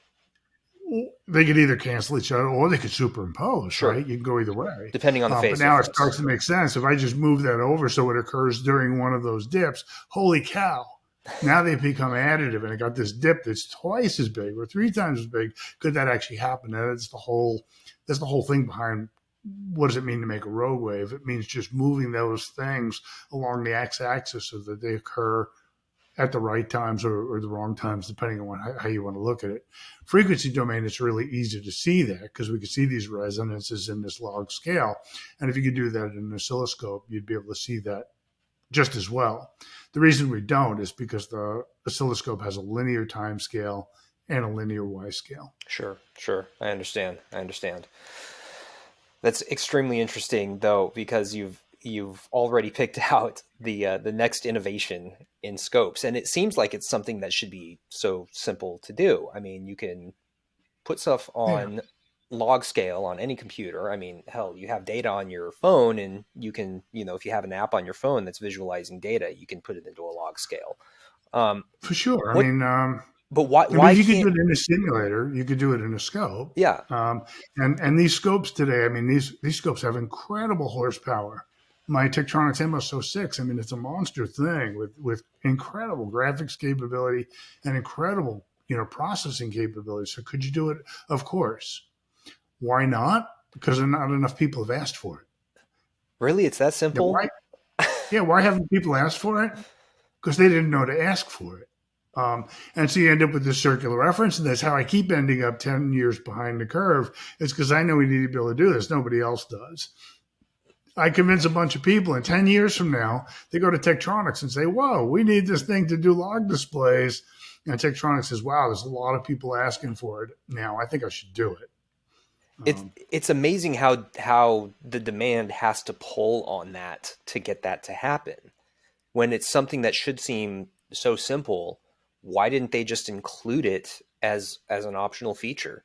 They could either cancel each other or they could superimpose, sure. Right? You can go either way. Depending on the phase. But now it starts to make sense. If I just move that over so it occurs during one of those dips, holy cow. Now they become additive, and I got this dip that's twice as big or 3 times as big. Could that actually happen? And that's the whole thing behind what does it mean to make a rogue wave? It means just moving those things along the x-axis so that they occur at the right times or the wrong times, depending on how you want to look at it. Frequency domain, it's really easy to see that because we can see these resonances in this log scale. And if you could do that in an oscilloscope, you'd be able to see that just as well. The reason we don't is because the oscilloscope has a linear time scale and a linear Y scale. Sure. I understand. That's extremely interesting, though, because you've already picked out the next innovation in scopes, and it seems like it's something that should be so simple to do. I mean, you can put stuff on log scale on any computer. I mean, hell, you have data on your phone, and you can, if you have an app on your phone that's visualizing data, you can put it into a log scale. For sure. But why you could do it in a simulator? You could do it in a scope. Yeah. And these scopes today, these scopes have incredible horsepower. My Tektronix MS06, it's a monster thing with incredible graphics capability and incredible, processing capability. So could you do it? Of course. Why not? Because not enough people have asked for it. Really? It's that simple? Why haven't people asked for it? Because they didn't know to ask for it. And so you end up with this circular reference, and that's how I keep ending up 10 years behind the curve. It's because I know we need to be able to do this. Nobody else does. I convince a bunch of people, and 10 years from now, they go to Tektronix and say, whoa, we need this thing to do log displays. And Tektronix says, wow, there's a lot of people asking for it now. I think I should do it. It's amazing how the demand has to pull on that to get that to happen. When it's something that should seem so simple, why didn't they just include it as an optional feature?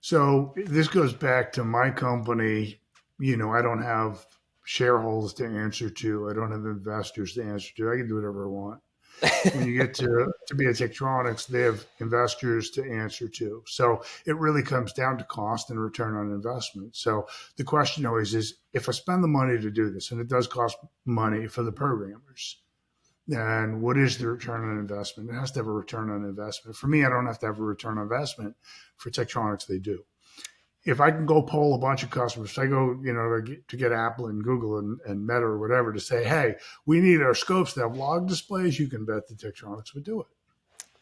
So this goes back to my company. I don't have shareholders to answer to. I don't have investors to answer to. I can do whatever I want. When you get to be a Tektronix, they have investors to answer to. So it really comes down to cost and return on investment. So the question always is, if I spend the money to do this, and it does cost money for the programmers, then what is the return on investment? It has to have a return on investment. For me, I don't have to have a return on investment. For Tektronix, they do. If I can go poll a bunch of customers, I go, to get Apple and Google and Meta or whatever to say, hey, we need our scopes to have log displays, you can bet the Tektronix would do it.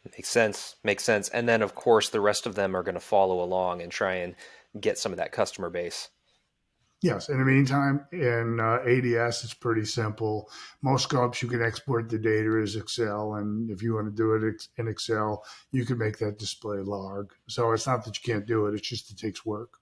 Makes sense. Makes sense. And then, of course, the rest of them are going to follow along and try and get some of that customer base. Yes. In the meantime, in ADS, it's pretty simple. Most scopes, you can export the data as Excel. And if you want to do it in Excel, you can make that display log. So it's not that you can't do it, it's just it takes work.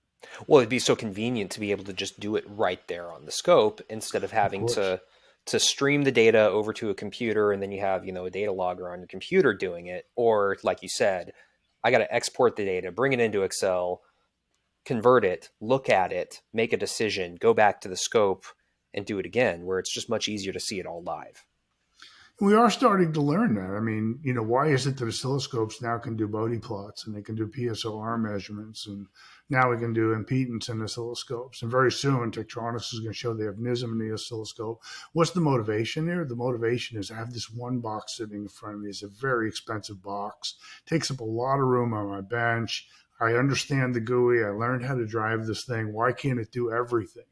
Well, it'd be so convenient to be able to just do it right there on the scope instead of Of having course. to stream the data over to a computer and then you have, a data logger on your computer doing it. Or like you said, I got to export the data, bring it into Excel, convert it, look at it, make a decision, go back to the scope and do it again, where it's just much easier to see it all live. We are starting to learn that. I mean, why is it that oscilloscopes now can do Bode plots and they can do PSOR measurements, and now we can do impedance in oscilloscopes. And very soon, Tektronix is going to show they have NISM in the oscilloscope. What's the motivation there? The motivation is I have this one box sitting in front of me. It's a very expensive box. It takes up a lot of room on my bench. I understand the GUI. I learned how to drive this thing. Why can't it do everything?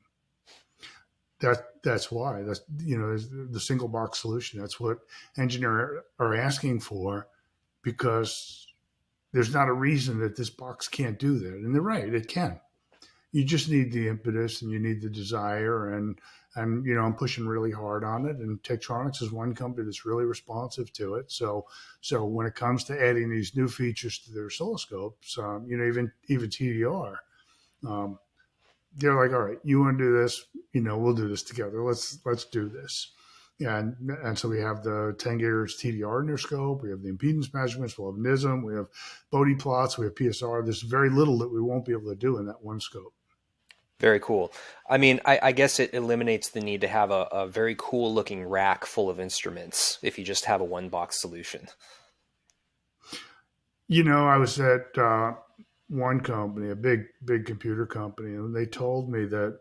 That's why. That's the single box solution. That's what engineers are asking for, because there's not a reason that this box can't do that. And they're right, it can. You just need the impetus and you need the desire, and I'm pushing really hard on it. And Tektronix is one company that's really responsive to it. So when it comes to adding these new features to their oscilloscopes, even TDR. They're like, all right, you want to do this? We'll do this together. Let's do this. And so we have the 10 gigahertz TDR in their scope. We have the impedance measurements. We'll have NISM. We have Bode plots. We have PSR. There's very little that we won't be able to do in that one scope. Very cool. I mean, I guess it eliminates the need to have a very cool looking rack full of instruments if you just have a one box solution. I was at one company, a big computer company, and they told me that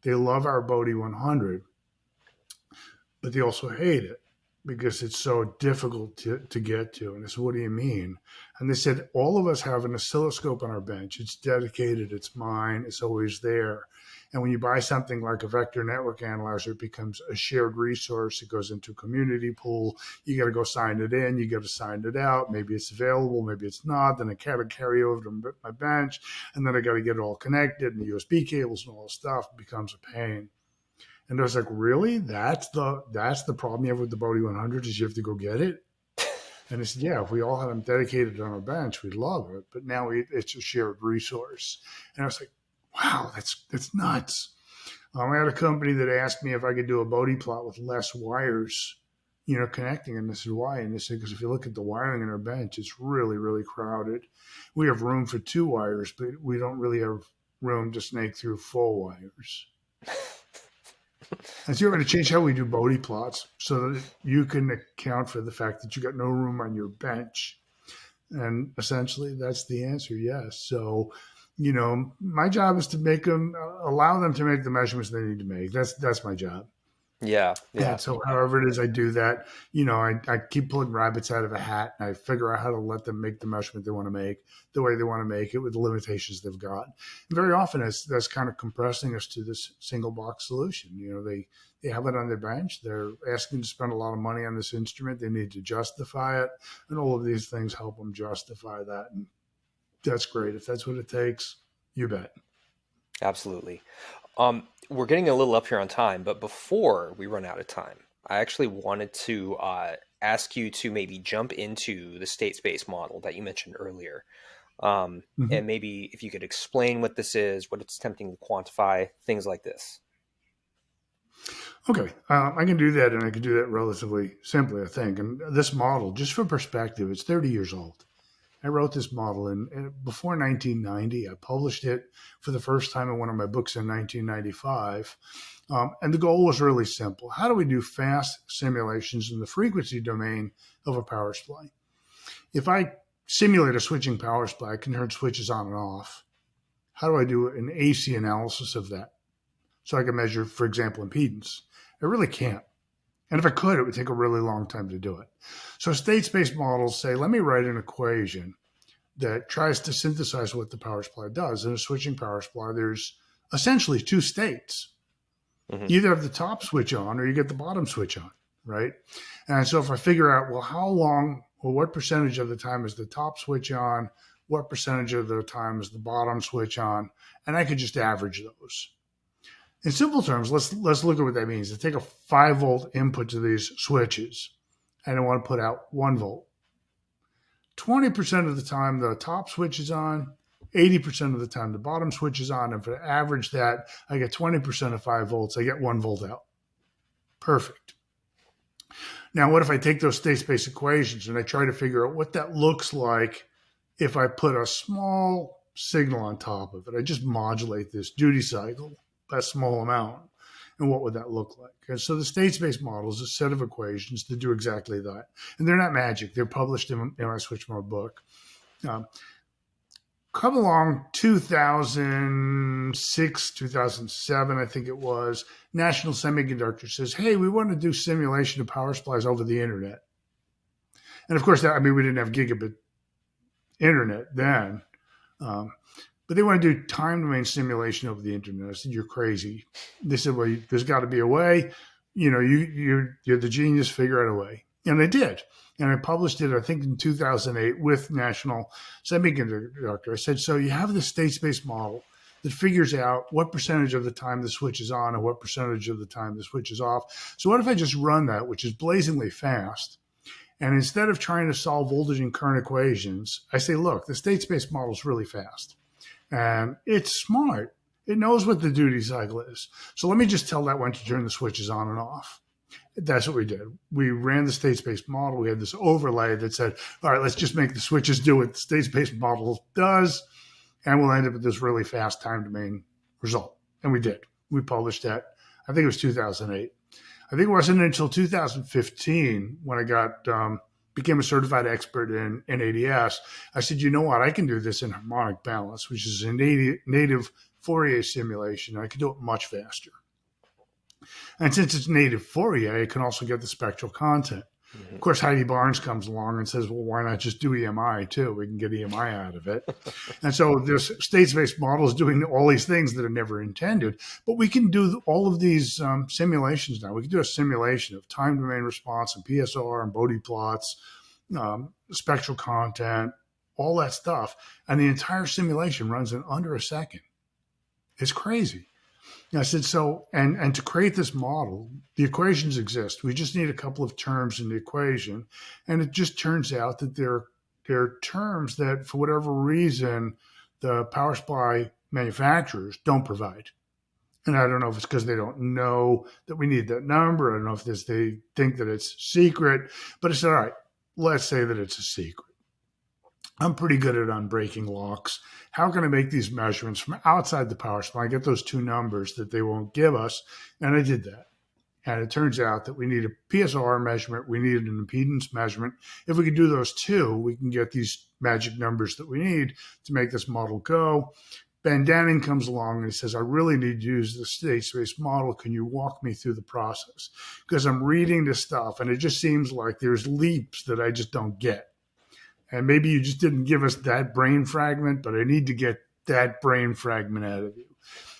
they love our Bode 100, but they also hate it because it's so difficult to get to. And I said, what do you mean? And they said, all of us have an oscilloscope on our bench. It's dedicated. It's mine. It's always there. And when you buy something like a vector network analyzer, it becomes a shared resource. It goes into a community pool. You got to go sign it in. You got to sign it out. Maybe it's available. Maybe it's not. Then I got to carry over to my bench. And then I got to get it all connected, and the USB cables and all the stuff. It becomes a pain. And I was like, really? That's the problem you have with the Bode 100 is you have to go get it? And I said, yeah, if we all had them dedicated on our bench, we'd love it. But now it's a shared resource. And I was like, wow, that's nuts. I had a company that asked me if I could do a Bode plot with less wires, connecting. And I said, why? And they said, because if you look at the wiring in our bench, it's really, really crowded. We have room for 2 wires, but we don't really have room to snake through 4 wires. And so you're going to change how we do Bode plots so that you can account for the fact that you got no room on your bench. And essentially that's the answer. Yes. So, my job is to allow them to make the measurements they need to make. That's my job. Yeah. And so however it is I do that, I keep pulling rabbits out of a hat, and I figure out how to let them make the measurement they want to make the way they want to make it with the limitations they've got. And very often that's kind of compressing us to this single box solution. They have it on their bench. They're asking to spend a lot of money on this instrument. They need to justify it. And all of these things help them justify that. And that's great. If that's what it takes, you bet. Absolutely. We're getting a little up here on time, but before we run out of time, I actually wanted to ask you to maybe jump into the state space model that you mentioned earlier. And maybe if you could explain what this is, what it's attempting to quantify, things like this. Okay, I can do that, and I can do that relatively simply, I think. And this model, just for perspective, it's 30 years old. I wrote this model before 1990. I published it for the first time in one of my books in 1995. And the goal was really simple. How do we do fast simulations in the frequency domain of a power supply? If I simulate a switching power supply, I can turn switches on and off. How do I do an AC analysis of that? So I can measure, for example, impedance. I really can't. And if I could, it would take a really long time to do it. So state space models say, let me write an equation that tries to synthesize what the power supply does. In a switching power supply, there's essentially 2 states. Mm-hmm. You either have the top switch on or you get the bottom switch on, right? And so if I figure out, well, how long well, what percentage of the time is the top switch on? What percentage of the time is the bottom switch on? And I could just average those. In simple terms, let's look at what that means. I take a 5-volt input to these switches, and I want to put out 1 volt. 20% of the time, the top switch is on. 80% of the time, the bottom switch is on. And if I average that, I get 20% of 5 volts. I get 1 volt out. Perfect. Now, what if I take those state space equations and I try to figure out what that looks like if I put a small signal on top of it? I just modulate this duty cycle by a small amount. And what would that look like? And so the state space model is a set of equations that do exactly that. And they're not magic. They're published in my switch mode book. Come along 2006, 2007, I think it was, National Semiconductor says, hey, we want to do simulation of power supplies over the internet. And of course, we didn't have gigabit internet then. But they want to do time domain simulation over the internet. I said, you're crazy. They said, well, there's got to be a way. You're the genius, figure out a way. And they did. And I published it, I think, in 2008 with National Semiconductor. I said, so you have the state space model that figures out what percentage of the time the switch is on and what percentage of the time the switch is off. So what if I just run that, which is blazingly fast, and instead of trying to solve voltage and current equations, I say, look, the state space model is really fast. And it's smart. It knows what the duty cycle is. So let me just tell that when to turn the switches on and off. That's what we did. We ran the state space model. We had this overlay that said, all right, let's just make the switches do what the state space model does, and we'll end up with this really fast time domain result. And we did. We published that. I think it was 2008. I think it wasn't until 2015 when I became a certified expert in ADS. I said, you know what? I can do this in harmonic balance, which is a native Fourier simulation. I can do it much faster. And since it's native Fourier, it can also get the spectral content. Mm-hmm. Of course, Heidi Barnes comes along and says, well, why not just do EMI too? We can get EMI out of it. And so this state space model is doing all these things that are never intended. But we can do all of these simulations now. We can do a simulation of time domain response and PSOR and Bode plots, spectral content, all that stuff. And the entire simulation runs in under a second. It's crazy. I said, so, and to create this model, the equations exist. We just need a couple of terms in the equation. And it just turns out that there are terms that, for whatever reason, the power supply manufacturers don't provide. And I don't know if it's because they don't know that we need that number. I don't know if they think that it's secret. But I said, all right, let's say that it's a secret. I'm pretty good at unbreaking locks. How can I make these measurements from outside the power supply? I get those two numbers that they won't give us. And I did that. And it turns out that we need a PSOR measurement. We need an impedance measurement. If we can do those two, we can get these magic numbers that we need to make this model go. Ben Danning comes along and he says, I really need to use the state space model. Can you walk me through the process? Because I'm reading this stuff and it just seems like there's leaps that I just don't get. And maybe you just didn't give us that brain fragment, but I need to get that brain fragment out of you.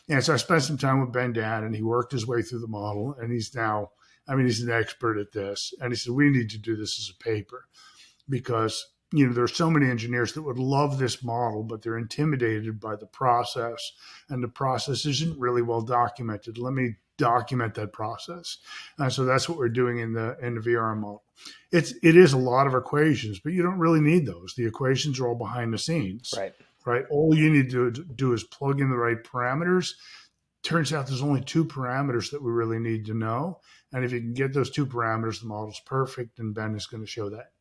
And so I spent some time with Ben Dan, and he worked his way through the model, and he's now, he's an expert at this. And he said, we need to do this as a paper because, there are so many engineers that would love this model, but they're intimidated by the process, and the process isn't really well documented. Let me document that process. And so that's what we're doing in the VRM model. It is a lot of equations, but you don't really need those. The equations are all behind the scenes, right? All you need to do is plug in the right parameters. Turns out there's only two parameters that we really need to know. And if you can get those two parameters, the model's perfect, and Ben is going to show that.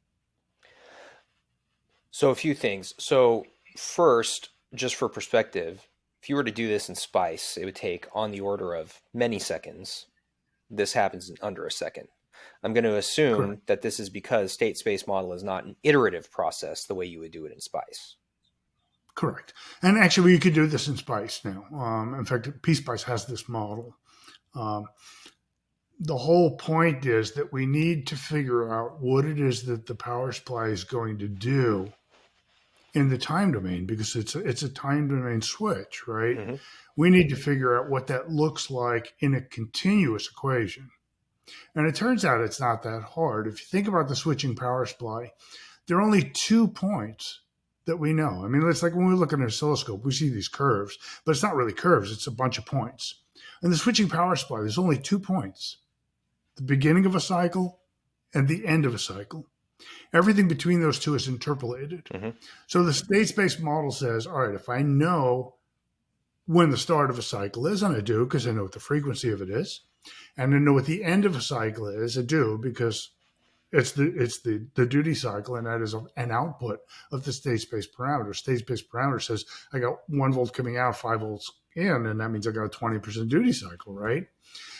So a few things. So first, just for perspective, if you were to do this in SPICE, it would take on the order of many seconds. This happens in under a second. I'm going to assume that this is because state space model is not an iterative process the way you would do it in SPICE. Correct. And actually, you could do this in SPICE now. In fact, PSPICE has this model. The whole point is that we need to figure out what it is that the power supply is going to do in the time domain, because it's a time domain switch, right? Mm-hmm. We need to figure out what that looks like in a continuous equation. And it turns out it's not that hard. If you think about the switching power supply, there are only 2 points that we know. I mean, it's like when we look at an oscilloscope, we see these curves, but it's not really curves. It's a bunch of points. In the switching power supply, there's only 2 points, the beginning of a cycle and the end of a cycle. Everything between those two is interpolated. Mm-hmm. So the state-space model says, all right, if I know when the start of a cycle is, and I do because I know what the frequency of it is, and I know what the end of a cycle is, I do because it's the duty cycle, and that is an output of the state-space parameter. State-space parameter says I got 1 volt coming out, 5 volts in, and that means I got a 20% duty cycle, right?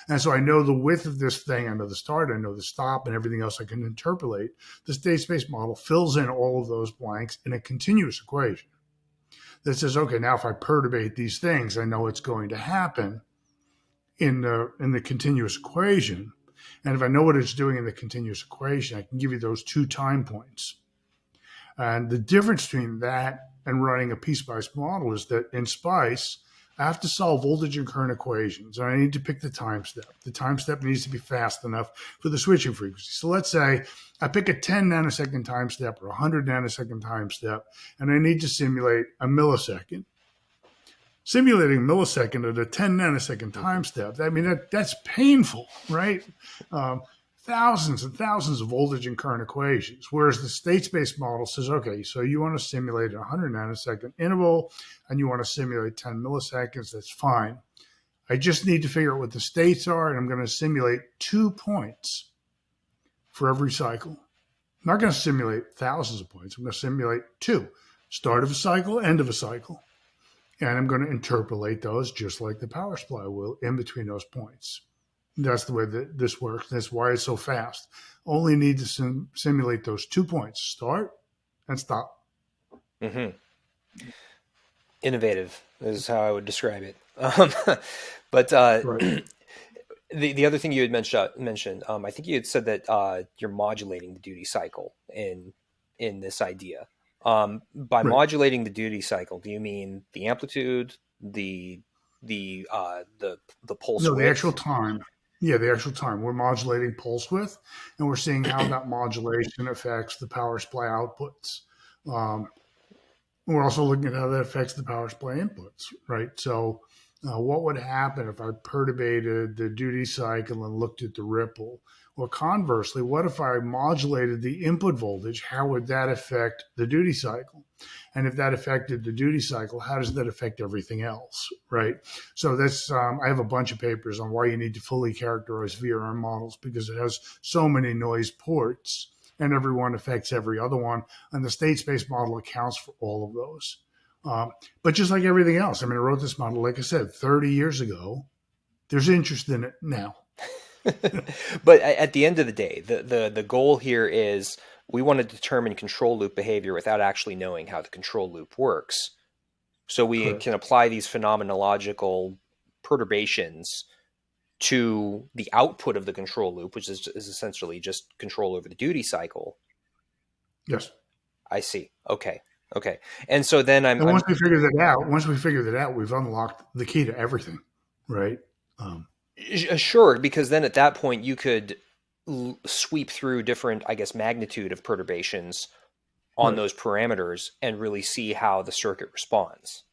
And so I know the width of this thing, I know the start, I know the stop, and everything else I can interpolate. The state-space model fills in all of those blanks in a continuous equation that says, okay, now if I perturbate these things, I know it's going to happen in the continuous equation. And if I know what it's doing in the continuous equation, I can give you those 2 time points. And the difference between that and running a piece-by-piece model is that in SPICE, I have to solve voltage and current equations, and I need to pick the time step. The time step needs to be fast enough for the switching frequency. So let's say I pick a 10 nanosecond time step or a 100 nanosecond time step, and I need to simulate a millisecond. Simulating a millisecond at a 10 nanosecond time step, I mean, that's painful, right? Thousands and thousands of voltage and current equations, whereas the state-space model says, okay, so you want to simulate a 100 nanosecond interval and you want to simulate 10 milliseconds, that's fine. I just need to figure out what the states are, and I'm going to simulate 2 points for every cycle. I'm not going to simulate thousands of points. I'm going to simulate 2, start of a cycle, end of a cycle. And I'm going to interpolate those just like the power supply will in between those points. That's the way that this works. That's why it's so fast. Only need to simulate those 2 points, start and stop. Mm-hmm. Innovative is how I would describe it. But right. The other thing you had mentioned, I think you had said that you're modulating the duty cycle in this idea. By right. Modulating the duty cycle, do you mean the amplitude, the pulse width? No, the actual time. Yeah, the actual time. We're modulating pulse width, and we're seeing how that modulation affects the power supply outputs. We're also looking at how that affects the power supply inputs, right? So what would happen if I perturbated the duty cycle and looked at the ripple? Well, conversely, what if I modulated the input voltage? How would that affect the duty cycle? And if that affected the duty cycle, how does that affect everything else, right? So that's I have a bunch of papers on why you need to fully characterize VRM models, because it has so many noise ports, and every one affects every other one. And the state-space model accounts for all of those. But just like everything else, I mean, I wrote this model, like I said, 30 years ago. There's interest in it now. But at the end of the day, the goal here is we want to determine control loop behavior without actually knowing how the control loop works. So we Correct. Can apply these phenomenological perturbations to the output of the control loop, which is essentially just control over the duty cycle. Yes. I see. Okay. And so then once we figure that out, we've unlocked the key to everything, right? Sure, because then at that point you could sweep through different, I guess, magnitude of perturbations on those parameters and really see how the circuit responds.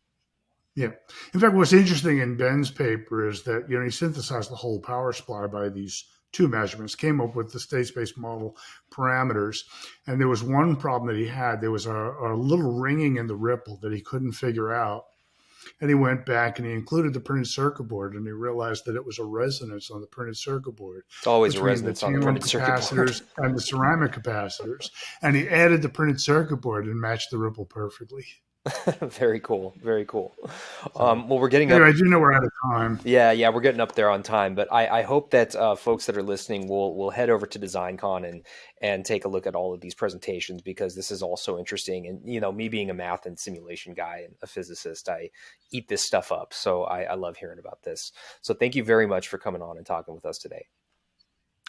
Yeah. In fact, what's interesting in Ben's paper is that, he synthesized the whole power supply by these 2 measurements, came up with the state-space model parameters. And there was one problem that he had. There was a little ringing in the ripple that he couldn't figure out. And he went back and he included the printed circuit board, and he realized that it was a resonance on the printed circuit board. It's always a resonance on the printed circuit board. And the ceramic capacitors. And he added the printed circuit board and matched the ripple perfectly. Very cool. Well, we're getting up. I do know we're out of time. Yeah, we're getting up there on time. But I hope that folks that are listening will head over to DesignCon and take a look at all of these presentations, because this is all so interesting. And me being a math and simulation guy and a physicist, I eat this stuff up. So I love hearing about this. So thank you very much for coming on and talking with us today.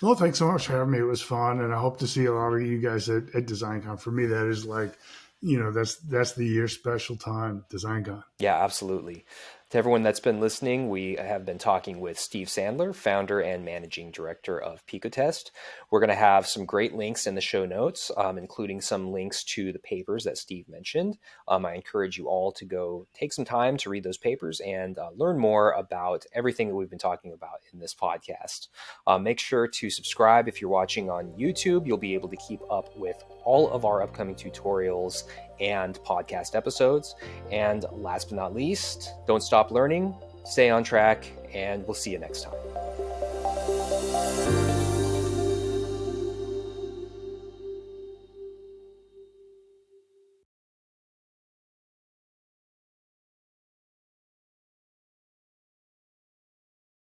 Well, thanks so much for having me. It was fun, and I hope to see a lot of you guys at DesignCon. For me, that is like, that's the year special time, DesignCon. Yeah, absolutely. To everyone that's been listening, we have been talking with Steve Sandler, founder and managing director of Picotest. We're going to have some great links in the show notes, including some links to the papers that Steve mentioned. I encourage you all to go take some time to read those papers and learn more about everything that we've been talking about in this podcast. Make sure to subscribe if you're watching on YouTube. You'll be able to keep up with all of our upcoming tutorials and podcast episodes. And last but not least, don't stop learning, stay on track, and we'll see you next time.